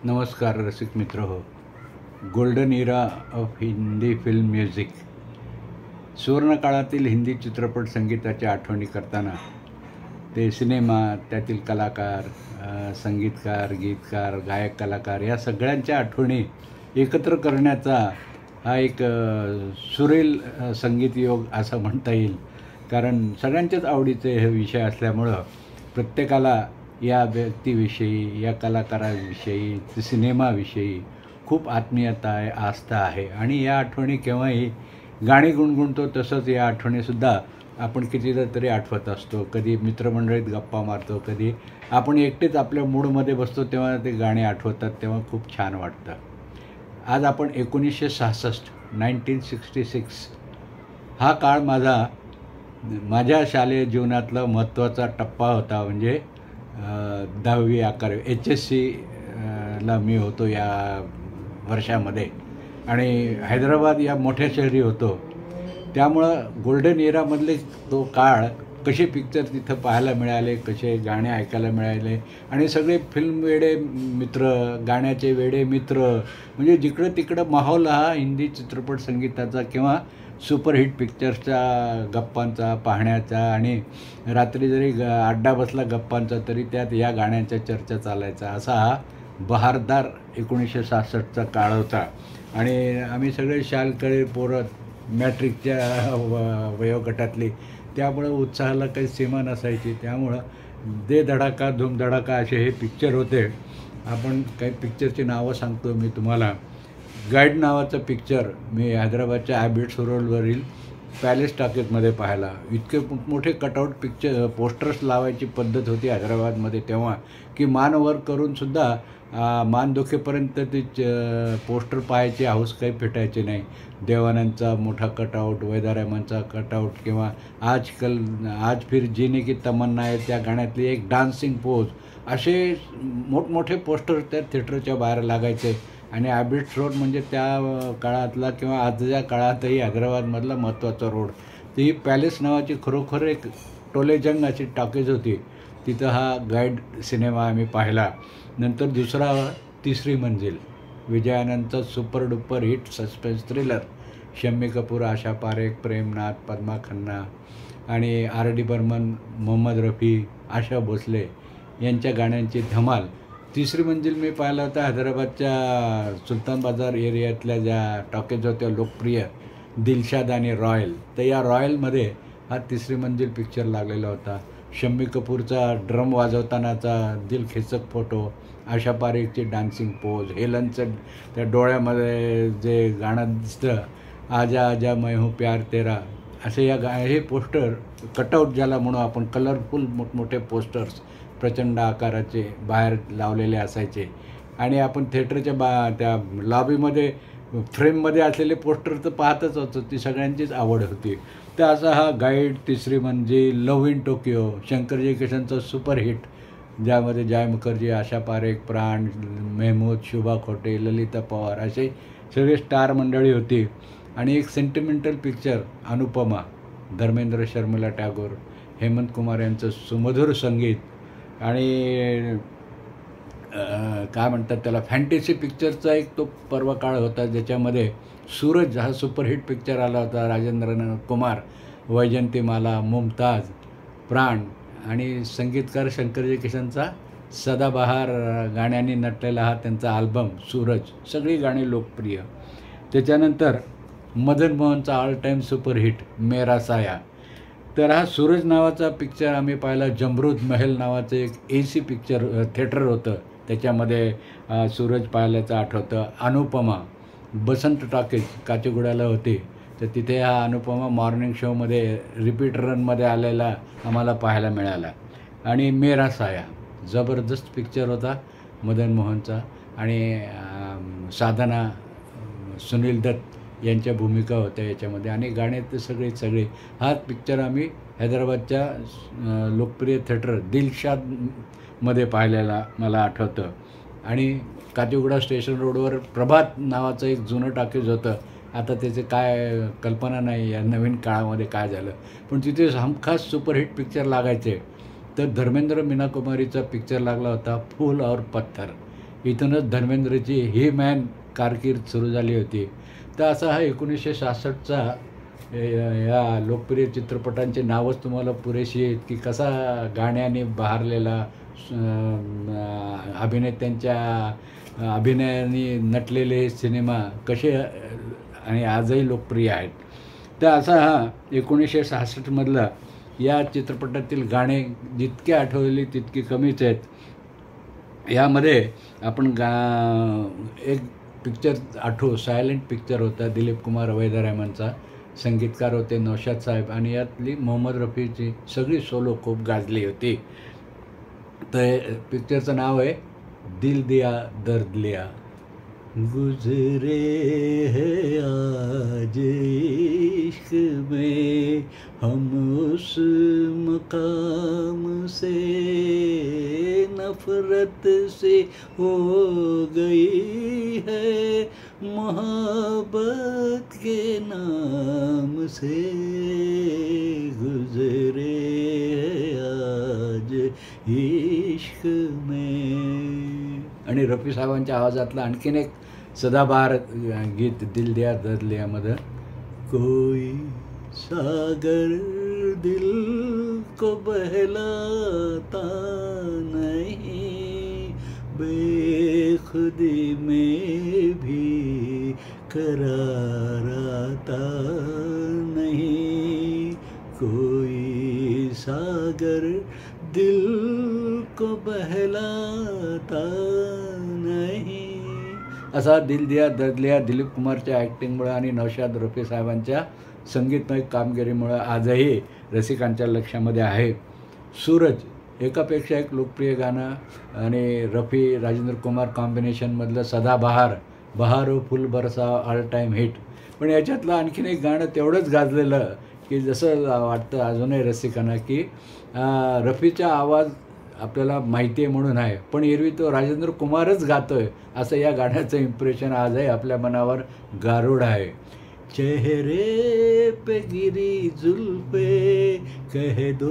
नमस्कार रसिक मित्र हो. Golden era of Hindi film music. सुवर्णकाळातील हिंदी चित्रपट संगीताच्या आठवणी करताना ते सिनेमा, त्यातील कलाकार, संगीतकार, गीतकार, गायक, कलाकार या सगळ्यांच्या आठवणी एकत्र करण्याचा हा एक सुरेल संगीत योग असं म्हणता येईल. कारण सगळ्यांच्याच आवडीचे हे विषय असल्यामुळं प्रत्येकाला या व्यक्तीविषयी, या कलाकाराविषयी, सिनेमाविषयी खूप आत्मीयता आहे, आस्था आहे. आणि या आठवणी केव्हाही गाणी गुणगुणतो तसंच या आठवणीसुद्धा आपण कितीदा तरी आठवत असतो. कधी मित्रमंडळीत गप्पा मारतो, कधी आपण एकटेच आपल्या मूडमध्ये बसतो तेव्हा ते गाणी आठवतात, तेव्हा खूप छान वाटतं. आज आपण 1966 हा काळ माझ्या शालेय जीवनातला महत्त्वाचा टप्पा होता. म्हणजे 10वी 11वी HSC ला मी होतो या वर्षामध्ये आणि हैदराबाद या मोठ्या शहरी होतो. त्यामुळं गोल्डन इरामधले तो काळ कसे पिक्चर तिथं पाहायला मिळाले, कसे गाणे ऐकायला मिळाले आणि सगळे फिल्म वेडे मित्र, गाण्याचे वेडे मित्र, म्हणजे जिकडं तिकडं माहोल हा हिंदी चित्रपट संगीताचा किंवा सुपरहिट पिक्चर्सच्या गप्पांचा, पाहण्याचा आणि रात्री जरी अड्डा बसला गप्पांचा तरी त्यात या गाण्यांच्या चर्चा चालायचा. असा हा बहारदार 1966चा काळ होता. आणि आम्ही सगळे शालकळे पोरं मॅट्रिकच्या वयोगटातली, त्यामुळं उत्साहाला काही सीमा नसायची. त्यामुळं दे धडाका धूम धडाका असे हे पिक्चर होते. आपण काही पिक्चरची नावं सांगतो मी तुम्हाला. गाईड नावाचं पिक्चर मी हैदराबादच्या ॲबिट्स रोडवरील पॅलेस टॉकीजमध्ये पाहिला. इतके मोठे कटआउट पोस्टर्स लावायची पद्धत होती हैदराबादमध्ये तेव्हा, की मान वर करूनसुद्धा मान दुखेपर्यंत ती पोस्टर पाहायची हौस काही फिटायची नाही. देवानंदचा मोठा कटआउट, वैदारामांचा कटआउट किंवा आज फिर जीने की तमन्ना आहे त्या गाण्यातली एक डान्सिंग पोज, असे मोठमोठे पोस्टर त्या थिएटरच्या बाहेर लागायचे. आणि ॲबिट्स रोड म्हणजे त्या काळातला किंवा आजच्या काळातही हैदराबादमधला महत्त्वाचा रोड. ती ही पॅलेस नावाची खरोखर एक टोलेजंग अशी टॉकीज होती. तिथं हा गाईड सिनेमा आम्ही पाहिला. नंतर दुसरा तिसरी मंजिल, विजयानंदचा super duper hit suspense thriller. Shammi Kapoor, Asha Parekh, Premnath, Padma Khanna आणि R.D. बर्मन, मोहम्मद रफी, आशा भोसले यांच्या गाण्यांची धमाल. तिसरी मंजिल मी पाहिला होता हैदराबादच्या सुलतान बाजार एरियातल्या ज्या टॉकीज होत्या लोकप्रिय, दिलशाद आणि रॉयल. तर या रॉयलमध्ये हा तिसरी मंजिल पिक्चर लागलेला होता. शम्मी कपूरचा ड्रम वाजवतानाचा दिलखेचक फोटो, आशा पारेखची डान्सिंग पोज, हेलनचं त्या डोळ्यामध्ये जे गाणं दिसतं, आजा आजा मैं हूँ प्यार तेरा, असे हे पोस्टर कटआउट ज्याला म्हणू आपण, कलरफुल मोठमोठे पोस्टर्स प्रचंड आकाराचे बाहेर लावलेले असायचे. आणि आपण थिएटरच्या त्या लॉबीमध्ये फ्रेममध्ये असलेले पोस्टर तर पाहतच होतो, ती सगळ्यांचीच आवड होती. तर असा हा guide, Teesri Manzil, love in Tokyo, Shankar जयकिशनचं सुपरहिट, ज्यामध्ये जय मुखर्जी, आशा पारेख, प्राण, मेहमूद, शुभा खोटे, ललिता पवार असे सगळे स्टार मंडळी होती. आणि एक सेंटिमेंटल पिक्चर अनुपमा, धर्मेंद्र शर्मिला टागोर, हेमंत कुमार यांचं सुमधुर संगीत आणि काय म्हणतात त्याला, फॅन्टसी पिक्चरचा एक तो पर्वकाळ होता, ज्याच्यामध्ये सूरज हा सुपरहिट पिक्चर आला होता. राजेंद्र कुमार, वैजंतीमाला, मुमताज, प्राण आणि संगीतकार शंकर जयकिशनचा सदाबहार गाण्यांनी नटलेला हा त्यांचा अल्बम सूरज, सगळी गाणी लोकप्रिय. त्याच्यानंतर मदन मोहनचा ऑल टाईम सुपरहिट मेरा साया. तर हा सूरज नावाचा पिक्चर आम्ही पाहिला. जमरूद महल नावाचं एक AC पिक्चर थिएटर होतं, त्याच्यामध्ये सूरज पाहिल्याचं आठवतं. अनुपमा बसंत टॉकीज काचीगुड्याला होती, तर तिथे हा अनुपमा मॉर्निंग शोमध्ये रिपीट रनमध्ये आलेला आम्हाला पाहायला मिळाला. आणि मेरा साया जबरदस्त पिक्चर होता मदन मोहनचा. आणि साधना, सुनील दत्त यांच्या भूमिका होत्या याच्यामध्ये आणि गाणे तर सगळे. हा पिक्चर आम्ही हैदराबादच्या लोकप्रिय थिएटर दिलशादमध्ये पाहिलेला मला आठवतं. आणि काचीगुडा स्टेशन रोडवर प्रभात नावाचं एक जुनं टॉकीज होतं. आता त्याचे काय कल्पना नाही या नवीन काळामध्ये काय झालं, पण तिथे हमखास सुपरहिट पिक्चर लागायचे. तर धर्मेंद्र मीना कुमारीचा पिक्चर लागला होता फूल और पत्थर. इथूनच धर्मेंद्रची ही मॅन कारकीर्द सुरू झाली होती. तर असा हा 1966चा या लोकप्रिय चित्रपटांची नावच तुम्हाला पुरेशी आहेत की कसा गाण्याने बहरलेला अभिनेत्यांच्या अभिनयाने नटलेले सिनेमा कसे आणि आजही लोकप्रिय आहेत. तर असा हा 1966मधला या चित्रपटातील गाणे जितके आठवलेली तितकी कमीच आहेत. यामध्ये आपण एक पिक्चर आठवू, सायलेंट पिक्चर होता, दिलीप कुमार वैद्यरामनचा. संगीतकार होते नौशाद साहेब आणि यातली मोहम्मद रफीची सगळी सोलो खूप गाजली होती. तर पिक्चरचं नाव आहे दिल दिया दर्द लिया. गुजरे है आज इश्क में हम उस मकाम से, नफरत से हो गई है मोहब्बत के नाम से. गुजरे है आज इश्क में. आणि रफी साहेबांच्या आवाजातलं आणखीन एक सदाबहार गीत दिल दिया दर्द लियामध्ये, कोई सागर दिल को बहलाता नहीं, बेखुदी में भी करार आता नहीं, कोई सागर दिल को बहलाता नहीं. असा दिल दिया दर्द लिया दिलीप कुमारच्या ॲक्टिंगमुळे आणि नौशाद रफी साहेबांच्या संगीतमय कामगिरीमुळे आजही रसिकांच्या लक्षामध्ये आहे. सूरज एकापेक्षा एक लोकप्रिय गाणं आणि रफी राजेंद्र कुमार कॉम्बिनेशनमधलं सदाबहार, बहारो फुल बरसा ऑल टाईम हिट. पण याच्यातलं आणखीन एक गाणं तेवढंच गाजलेलं की जसं वाटतं अजूनही रसिकांना की रफीचा आवाज आपल्याला माहिती आहे म्हणून आहे, पण एरवी तो राजेंद्र कुमारच गातोय असं या गाण्याचं इम्प्रेशन आजही आपल्या मनावर गारूड आहे. चेहरे पे गिरी जुल्फे कह दो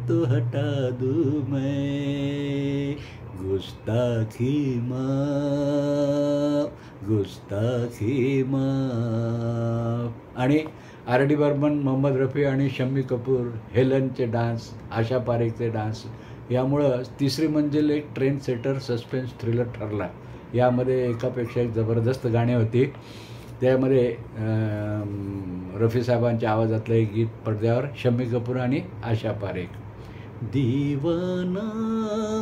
तो हटा दूं मैं, गुस्ताखी माफ, गुस्ताखी माफ. आणि आर डी बर्मन, मोहम्मद रफी आणि शम्मी कपूर, हेलनचे डान्स, आशा पारेखचे डान्स यामुळं तिसरी मंजिल एक ट्रेंड सेटर सस्पेन्स थ्रिलर ठरला. यामध्ये एकापेक्षा एक जबरदस्त गाणी होती. त्यामध्ये रफी साहेबांच्या आवाजातलं एक गीत पडद्यावर, शम्मी कपूर आणि आशा पारेख. दीवाना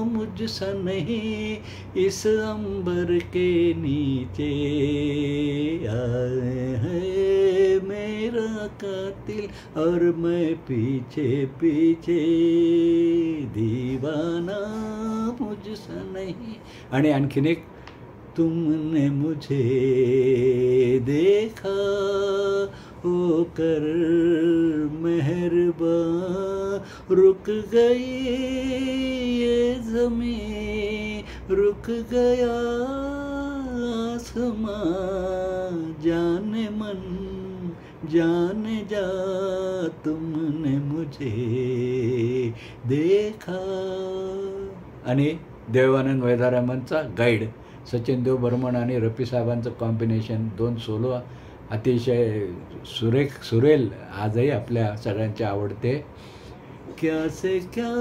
मुझसा नहीं इस अंबर के नीचे आए है मेरा कातिल और मैं पीछे पीछे, दीवाना मुझसा नहीं. आणि आणखीन एक, तुमने मुझे देखा होकर मेहरबान, रुक गई ये ज़मीं, रुक गया आसमां, जाने मन जाने जा तुमने मुझे देखा. आणि देवानंद वैद्यरामनचा गाईड, सचिन देव बर्मन आणि रफी साहेबांचं कॉम्बिनेशन, दोन सोलो अतिशय सुरेल आजही आपल्या सगळ्यांच्या आवडते. क्या से क्या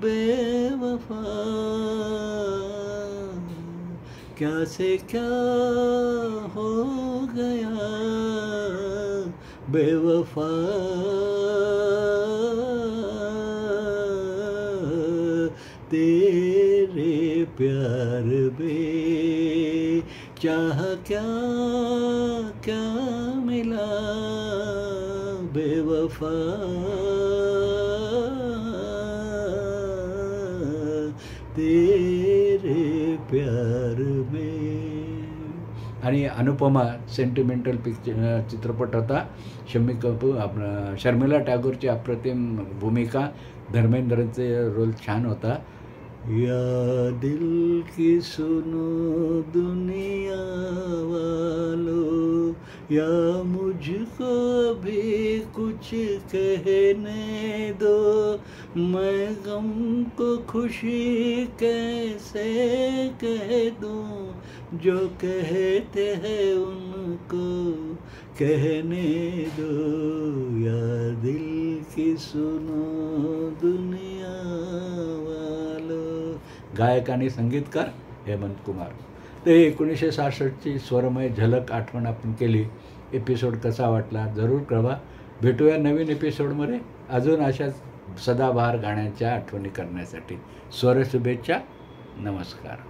बेवफा, क्या से क्या हो गया बेवफा, तेरे प्यार में चाह क्या क्या मिला बेवफा, तेरे प्यार में. आणि अनुपमा सेंटिमेंटल पिक्चर चित्रपट होता. शम्मी कपूर, शर्मिला टागोरची अप्रतिम भूमिका, धर्मेंद्रचे रोल छान होता. या दिल की सुनो दुनिया वालों, या मुझको भी कुछ कहने दो, मैं गम को खुशी कैसे कह दूं, जो कहते हैं उनको कहने दो, या दिल की सुनो दुनिया वालों. गायक आणि संगीतकार हेमंत कुमार. तर 1966ची स्वरमय झलक आठवण आपण केली. एपिसोड कसा वाटला जरूर कळवा. भेटूया नवीन एपिसोडमध्ये अजून अशाच सदाबहार गाण्यांच्या आठवणी करण्यासाठी. स्वरशुभेच्छा. नमस्कार.